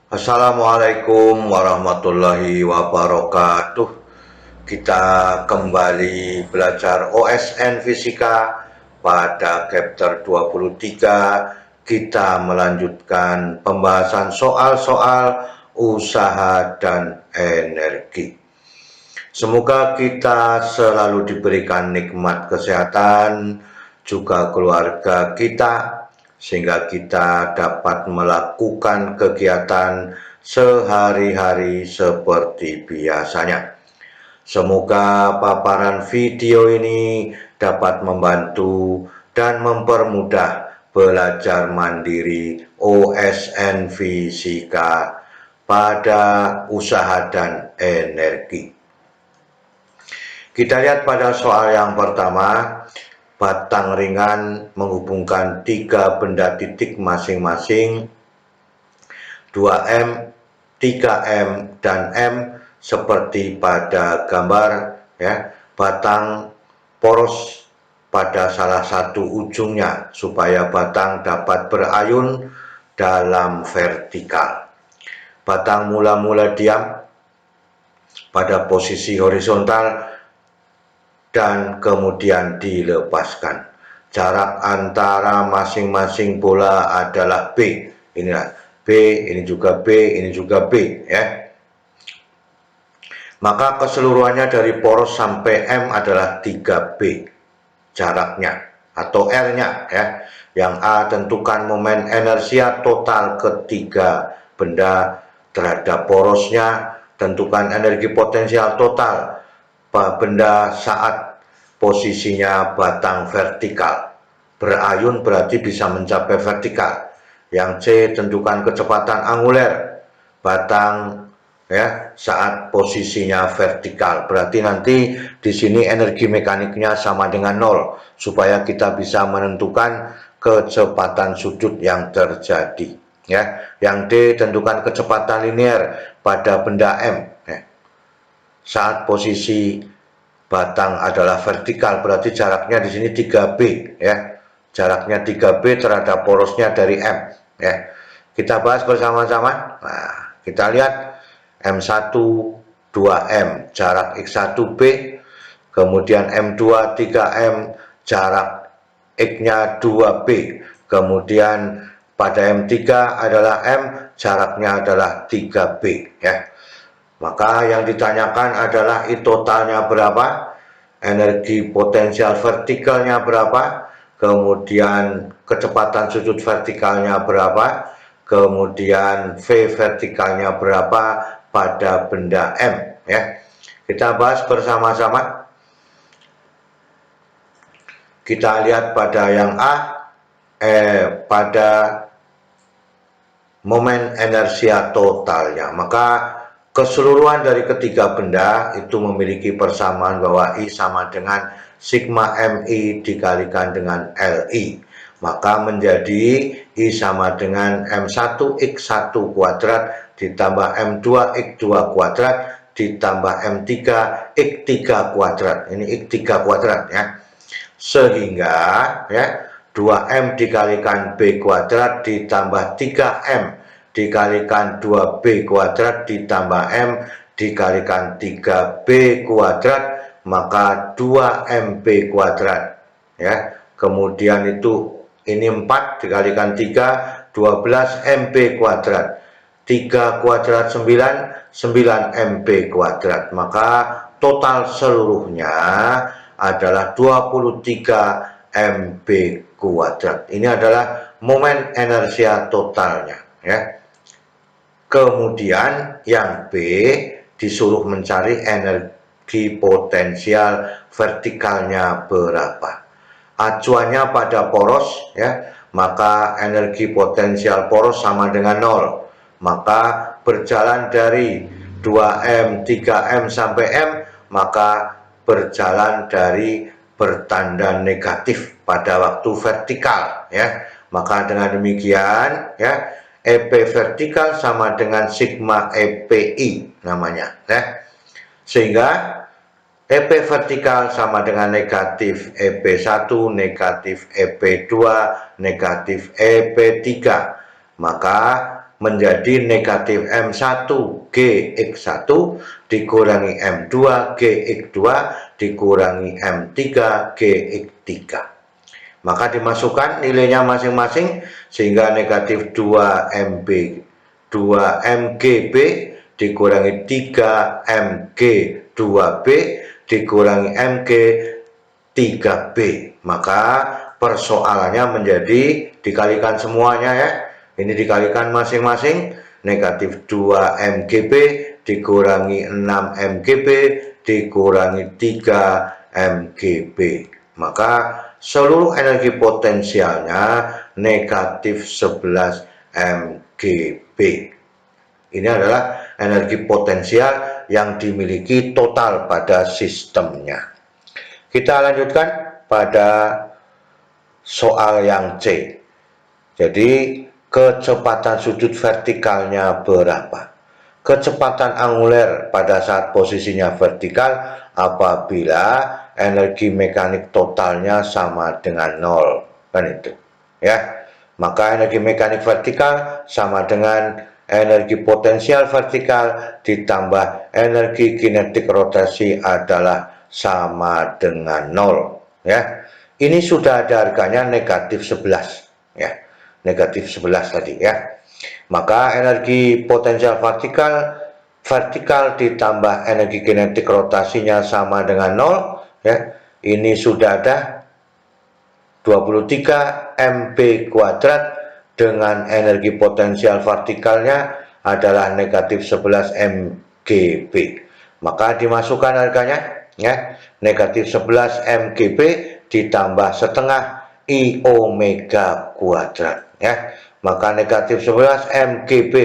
Assalamualaikum warahmatullahi wabarakatuh. Kita kembali belajar OSN Fisika pada chapter 23. Kita melanjutkan pembahasan soal-soal usaha dan energi. Semoga kita selalu diberikan nikmat kesehatan, juga keluarga kita, sehingga kita dapat melakukan kegiatan sehari-hari seperti biasanya. Semoga paparan video ini dapat membantu dan mempermudah belajar mandiri OSN Fisika pada usaha dan energi. Kita lihat pada soal yang pertama, batang ringan menghubungkan tiga benda titik masing-masing 2M, 3M, dan M seperti pada gambar ya. Batang poros pada salah satu ujungnya supaya batang dapat berayun dalam vertikal. Batang mula-mula diam pada posisi horizontal dan kemudian dilepaskan. Jarak antara masing-masing bola adalah B. Inilah B, ini juga B, ini juga B ya. Maka keseluruhannya dari poros sampai M adalah 3B jaraknya atau R-nya ya. Yang A, tentukan momen inersia total ketiga benda terhadap porosnya. Tentukan energi potensial total benda saat posisinya batang vertikal. Berayun berarti bisa mencapai vertikal. Yang C, tentukan kecepatan anguler batang ya saat posisinya vertikal. Berarti nanti di sini energi mekaniknya sama dengan 0 supaya kita bisa menentukan kecepatan sudut yang terjadi ya. Yang D, tentukan kecepatan linear pada benda M ya. Saat posisi batang adalah vertikal, berarti jaraknya di sini 3B ya. Jaraknya 3B terhadap porosnya dari M ya. Kita bahas bersama-sama. Nah, kita lihat M1 2M jarak X1B, kemudian M2 3M jarak X-nya 2B, kemudian pada M3 adalah M jaraknya adalah 3B ya. Maka yang ditanyakan adalah I totalnya berapa, energi potensial vertikalnya berapa, kemudian kecepatan sudut vertikalnya berapa, kemudian V vertikalnya berapa pada benda M ya. Kita bahas bersama-sama. Kita lihat pada yang A, pada momen inersia totalnya. Maka keseluruhan dari ketiga benda itu memiliki persamaan bahwa I sama dengan sigma MI dikalikan dengan LI. Maka menjadi I sama dengan M1X1 kuadrat ditambah M2X2 kuadrat ditambah M3X3 kuadrat. Ini X3 kuadrat ya. Sehingga ya 2M dikalikan B kuadrat ditambah 3M dikalikan 2B kuadrat ditambah M dikalikan 3B kuadrat, maka 2MB kuadrat ya. Kemudian itu ini 4 dikalikan 3, 12MB kuadrat. 3 kuadrat 9, 9MB kuadrat. Maka total seluruhnya adalah 23 MB kuadrat. Ini adalah momen inersia totalnya ya. Kemudian yang B disuruh mencari energi potensial vertikalnya berapa. Acuannya pada poros ya, maka energi potensial poros sama dengan 0. Maka berjalan dari 2M, 3M sampai M, maka berjalan dari bertanda negatif pada waktu vertikal ya. Maka dengan demikian ya, EP vertikal sama dengan sigma EPI namanya ya. Sehingga EP vertikal sama dengan negatif EP1, negatif EP2, negatif EP3. Maka menjadi negatif M1 GX1 dikurangi M2 GX2 dikurangi M3 GX3. Maka dimasukkan nilainya masing-masing sehingga negatif 2MGB dikurangi 3MG2B dikurangi MG3B. Maka persoalannya menjadi dikalikan semuanya ya. Ini dikalikan masing-masing, negatif 2MGB dikurangi 6MGB dikurangi 3MGB. Maka seluruh energi potensialnya negatif 11 MGB. Ini adalah energi potensial yang dimiliki total pada sistemnya. Kita lanjutkan pada soal yang C. Jadi kecepatan sudut vertikalnya berapa? Kecepatan anguler pada saat posisinya vertikal apabila energi mekanik totalnya sama dengan 0, kan itu ya. Maka energi mekanik vertikal sama dengan energi potensial vertikal ditambah energi kinetik rotasi adalah sama dengan 0 ya. Ini sudah ada harganya negatif 11 ya, negatif 11 tadi ya. Maka energi potensial vertikal ditambah energi kinetik rotasinya sama dengan 0 ya. Ini sudah ada 23 MP kuadrat dengan energi potensial vertikalnya adalah negatif 11 MGB. Maka dimasukkan harganya ya, negatif 11 MGB ditambah setengah I omega kuadrat ya. Maka negatif 11 MGB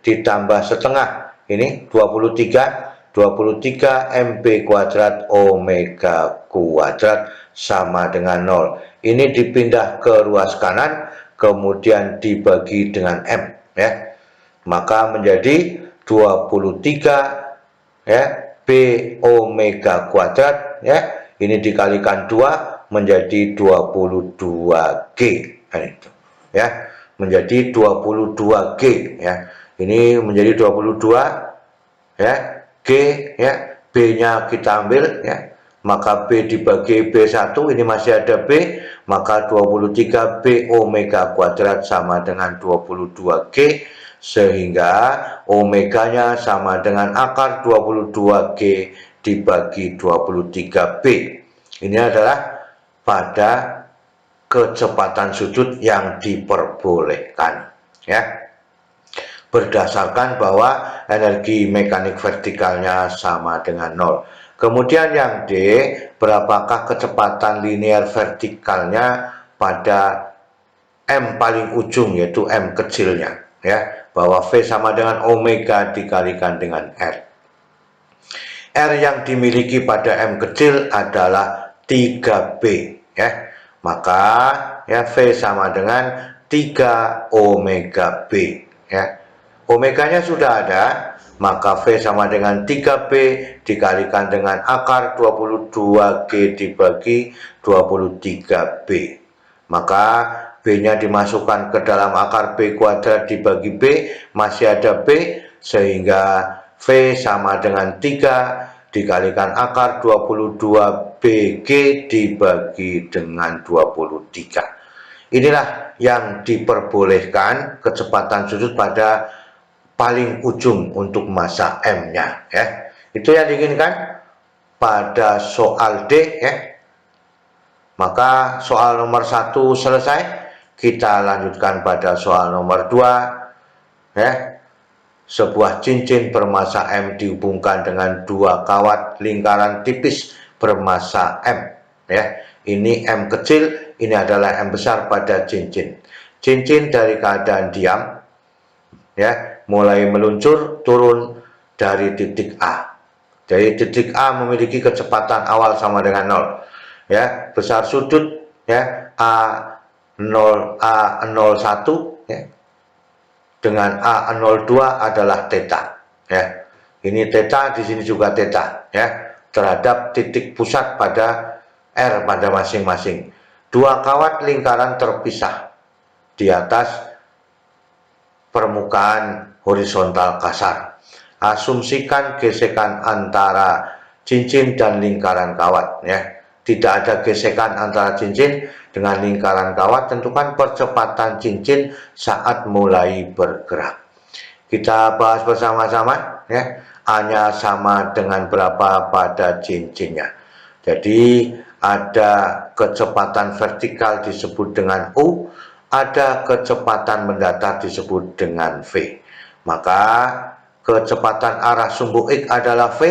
ditambah setengah ini 23 MP kuadrat omega kuadrat sama dengan 0. Ini dipindah ke ruas kanan kemudian dibagi dengan M ya. Maka menjadi 23 ya B omega kuadrat ya. Ini dikalikan 2 menjadi 22G itu ya, menjadi 22G ya. Ini menjadi 22 ya G ya, B-nya kita ambil ya. Maka B dibagi B1 ini masih ada B, maka 23 B omega kuadrat sama dengan 22G sehingga omeganya sama dengan akar 22G dibagi 23B. Ini adalah pada kecepatan sudut yang diperbolehkan ya, berdasarkan bahwa energi mekanik vertikalnya sama dengan 0. Kemudian yang D, berapakah kecepatan linear vertikalnya pada M paling ujung yaitu M kecilnya ya, bahwa V sama dengan omega dikalikan dengan R. R yang dimiliki pada M kecil adalah 3B ya. Maka ya V sama dengan 3 omega B ya. Omeganya sudah ada, maka V sama dengan 3B dikalikan dengan akar 22G dibagi 23B. Maka B-nya dimasukkan ke dalam akar B kuadrat dibagi B, masih ada B, sehingga V sama dengan 3 dikalikan akar 22BG dibagi dengan 23. Inilah yang diperbolehkan kecepatan sudut pada paling ujung untuk massa M-nya ya. Itu yang diinginkan pada soal D ya. Maka soal nomor 1 selesai. Kita lanjutkan pada soal nomor 2 ya. Sebuah cincin bermassa M dihubungkan dengan 2 kawat lingkaran tipis bermassa M ya. Ini M kecil, ini adalah M besar pada cincin. Cincin dari keadaan diam ya, mulai meluncur turun dari titik A. Jadi titik A memiliki kecepatan awal sama dengan 0 ya. Besar sudut ya A0 A01 ya dengan A02 adalah theta ya. Ini theta, di sini juga theta ya, terhadap titik pusat pada R pada masing-masing. 2 kawat lingkaran terpisah di atas permukaan horizontal kasar. Asumsikan gesekan antara cincin dan lingkaran kawat ya. Tidak ada gesekan antara cincin dengan lingkaran kawat. Tentukan percepatan cincin saat mulai bergerak. Kita bahas bersama-sama ya. A-nya sama dengan berapa pada cincinnya. Jadi ada kecepatan vertikal disebut dengan U, ada kecepatan mendatar disebut dengan V. Maka kecepatan arah sumbu X adalah V,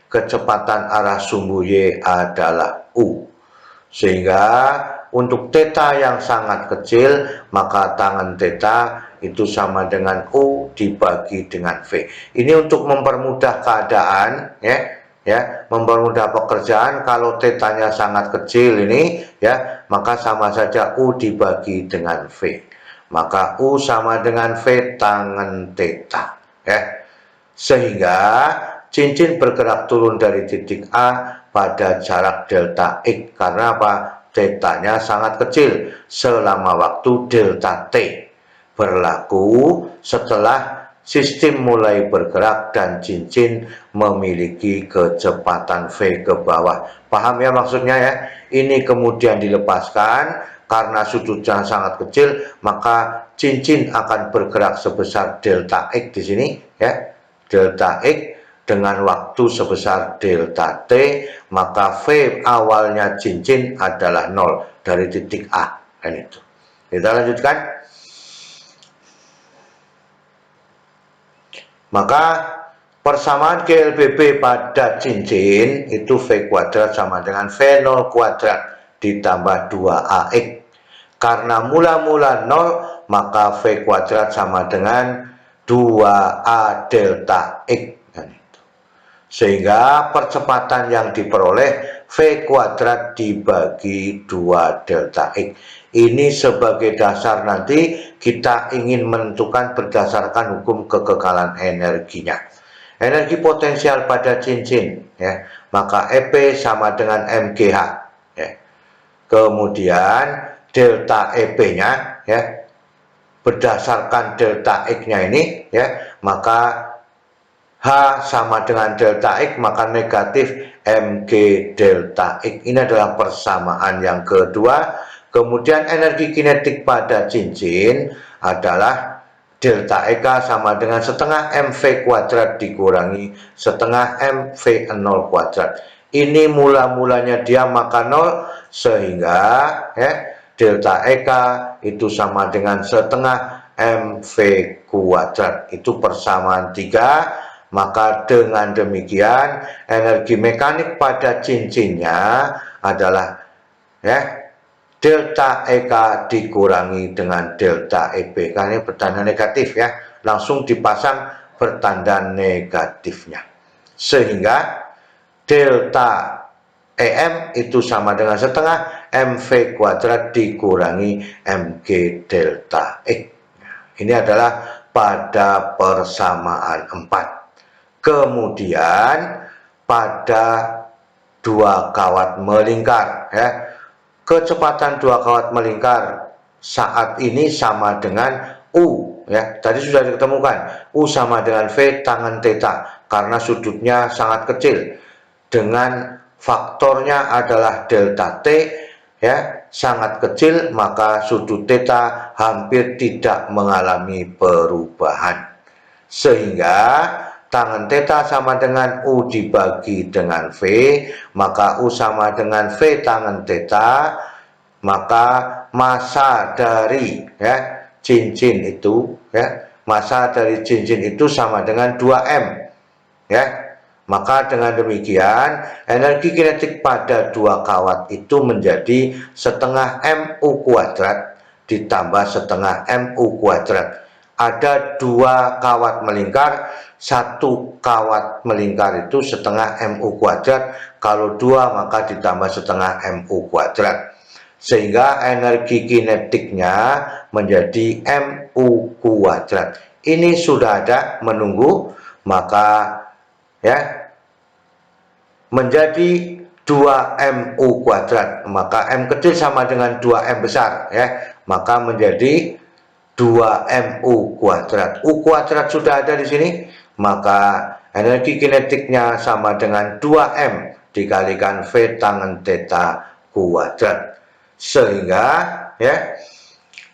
kecepatan arah sumbu Y adalah U. Sehingga untuk theta yang sangat kecil, maka tangen theta itu sama dengan U dibagi dengan V. Ini untuk mempermudah keadaan ya, mempermudah pekerjaan. Kalau tetanya sangat kecil ini ya, maka sama saja U dibagi dengan V. Maka U sama dengan V tangen theta ya. Sehingga cincin bergerak turun dari titik A pada jarak delta X. Karena apa? Tetanya sangat kecil selama waktu delta T. Berlaku setelah sistem mulai bergerak dan cincin memiliki kecepatan V ke bawah. Paham ya maksudnya ya? Ini kemudian dilepaskan karena sudutnya sangat kecil, maka cincin akan bergerak sebesar delta X di sini ya. Delta X dengan waktu sebesar delta T, maka V awalnya cincin adalah 0 dari titik A. Kan itu. Kita lanjutkan. Maka persamaan GLBB pada cincin itu V kuadrat sama dengan V0 kuadrat ditambah 2AX. Karena mula-mula 0, maka V kuadrat sama dengan 2A delta X. Sehingga percepatan yang diperoleh V kuadrat dibagi 2 delta X. Ini sebagai dasar nanti kita ingin menentukan berdasarkan hukum kekekalan energinya. Energi potensial pada cincin ya, maka EP sama dengan MGH ya. Kemudian delta EP-nya ya, berdasarkan delta X-nya ini ya, maka H sama dengan delta X, maka negatif MG delta X. Ini adalah persamaan yang kedua. Kemudian energi kinetik pada cincin adalah delta EK sama dengan setengah MV kuadrat dikurangi setengah MV0 kuadrat. Ini mula-mulanya dia maka 0, sehingga ya, delta EK itu sama dengan setengah MV kuadrat. Itu persamaan 3. Maka dengan demikian energi mekanik pada cincinnya adalah ya, delta EK dikurangi dengan delta EP. Karena ini bertanda negatif ya, langsung dipasang bertanda negatifnya. Sehingga delta EM itu sama dengan setengah MV kuadrat dikurangi MG delta X. Ini adalah pada persamaan 4. Kemudian pada dua kawat melingkar ya, kecepatan dua kawat melingkar saat ini sama dengan U ya, tadi sudah ditemukan U sama dengan V tangen theta karena sudutnya sangat kecil, dengan faktornya adalah delta T ya, sangat kecil, maka sudut theta hampir tidak mengalami perubahan. Sehingga tangen theta sama dengan U dibagi dengan V, maka U sama dengan V tangen theta, maka massa dari ya, cincin itu ya, massa dari cincin itu sama dengan 2M ya. Maka dengan demikian energi kinetik pada dua kawat itu menjadi setengah MU kuadrat ditambah setengah MU kuadrat. Ada dua kawat melingkar, satu kawat melingkar itu setengah MU kuadrat, kalau dua maka ditambah setengah MU kuadrat. Sehingga energi kinetiknya menjadi MU kuadrat. Ini sudah ada menunggu, maka ya menjadi 2MU kuadrat, maka M kecil sama dengan 2M besar ya, maka menjadi 2mu kuadrat. U kuadrat sudah ada di sini, maka energi kinetiknya sama dengan 2m dikalikan V tangen theta kuadrat. Sehingga ya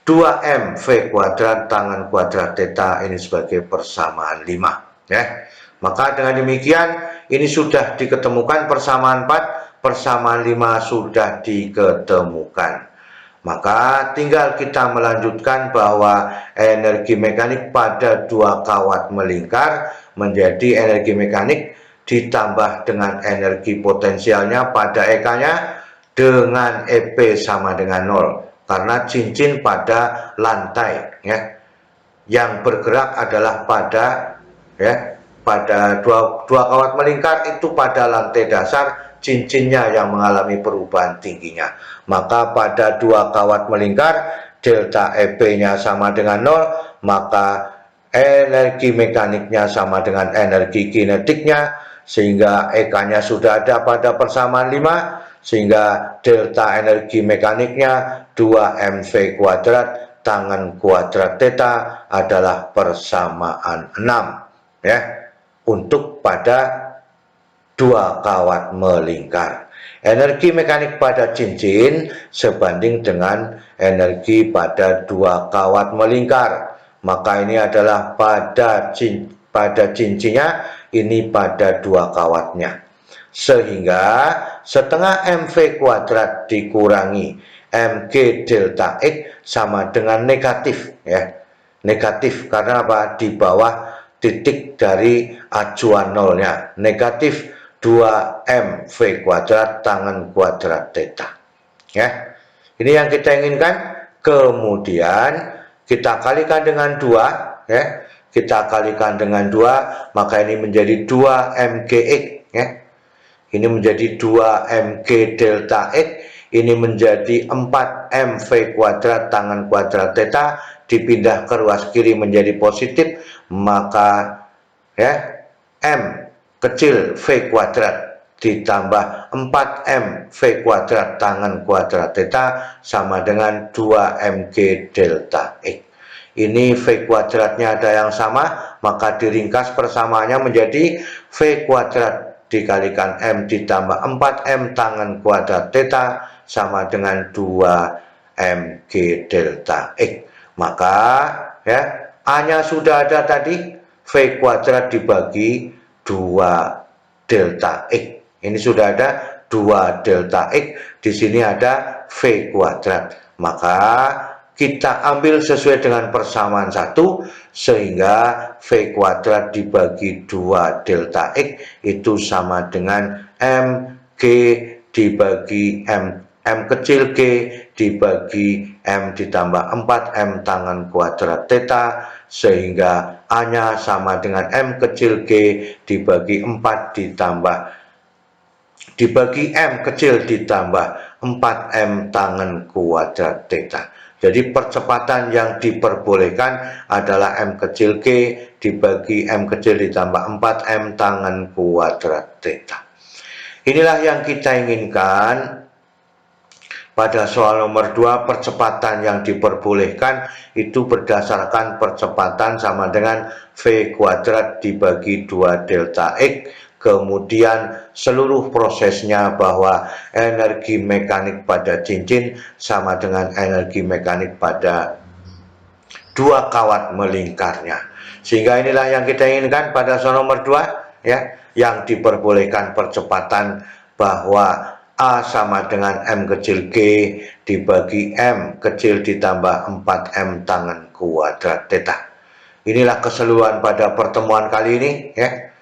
2m V kuadrat tangen kuadrat theta ini sebagai persamaan 5 ya. Maka dengan demikian ini sudah diketemukan persamaan 4, persamaan 5 sudah diketemukan. Maka tinggal kita melanjutkan bahwa energi mekanik pada dua kawat melingkar menjadi energi mekanik ditambah dengan energi potensialnya pada EK-nya dengan EP sama dengan 0. Karena cincin pada lantai ya. Yang bergerak adalah pada dua kawat melingkar itu pada lantai dasar, cincinnya yang mengalami perubahan tingginya. Maka pada dua kawat melingkar delta EP-nya sama dengan 0, maka energi mekaniknya sama dengan energi kinetiknya, sehingga EK-nya sudah ada pada persamaan 5, sehingga delta energi mekaniknya 2mv kuadrat tangen kuadrat theta adalah persamaan 6 ya, untuk pada dua kawat melingkar. Energi mekanik pada cincin sebanding dengan energi pada dua kawat melingkar. Maka ini adalah pada cincinnya, ini pada dua kawatnya. Sehingga setengah mv kuadrat dikurangi mg delta x sama dengan negatif ya. Negatif karena apa? Di bawah titik dari acuan nolnya, negatif 2mv kuadrat tangen kuadrat theta ya. Ini yang kita inginkan. Kemudian kita kalikan dengan 2 ya. Kita kalikan dengan 2, maka ini menjadi 2mgx ya. Ini menjadi 2mg delta x, ini menjadi 4mv kuadrat tangen kuadrat theta, dipindah ke ruas kiri menjadi positif, maka ya m kecil v kuadrat ditambah 4m v kuadrat tangen kuadrat theta sama dengan 2mg delta x. Ini v kuadratnya ada yang sama, maka diringkas persamaannya menjadi v kuadrat dikalikan m ditambah 4m tangen kuadrat theta sama dengan 2mg delta x. Maka ya A-nya sudah ada tadi, v kuadrat dibagi 2 delta x. Ini sudah ada 2 delta x, di sini ada v kuadrat. Maka kita ambil sesuai dengan persamaan 1, sehingga v kuadrat dibagi 2 delta x itu sama dengan mg dibagi m kecil g dibagi m ditambah 4m tangen kuadrat theta, sehingga A-nya sama dengan m kecil g dibagi 4 dibagi m kecil ditambah 4m tangen kuadrat theta. Jadi percepatan yang diperbolehkan adalah m kecil g dibagi m kecil ditambah 4m tangen kuadrat theta. Inilah yang kita inginkan. Pada soal nomor 2, percepatan yang diperbolehkan itu berdasarkan percepatan sama dengan v kuadrat dibagi 2 delta x. Kemudian seluruh prosesnya bahwa energi mekanik pada cincin sama dengan energi mekanik pada dua kawat melingkarnya. Sehingga inilah yang kita inginkan pada soal nomor 2 ya, yang diperbolehkan percepatan bahwa A sama dengan m kecil g dibagi m kecil ditambah 4m tangen kuadrat theta. Inilah keseluruhan pada pertemuan kali ini ya.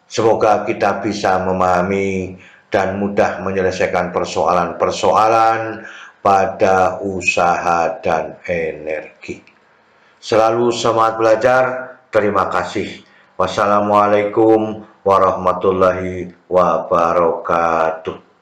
Semoga kita bisa memahami dan mudah menyelesaikan persoalan-persoalan pada usaha dan energi. Selalu semangat belajar. Terima kasih. Wassalamualaikum warahmatullahi wabarakatuh.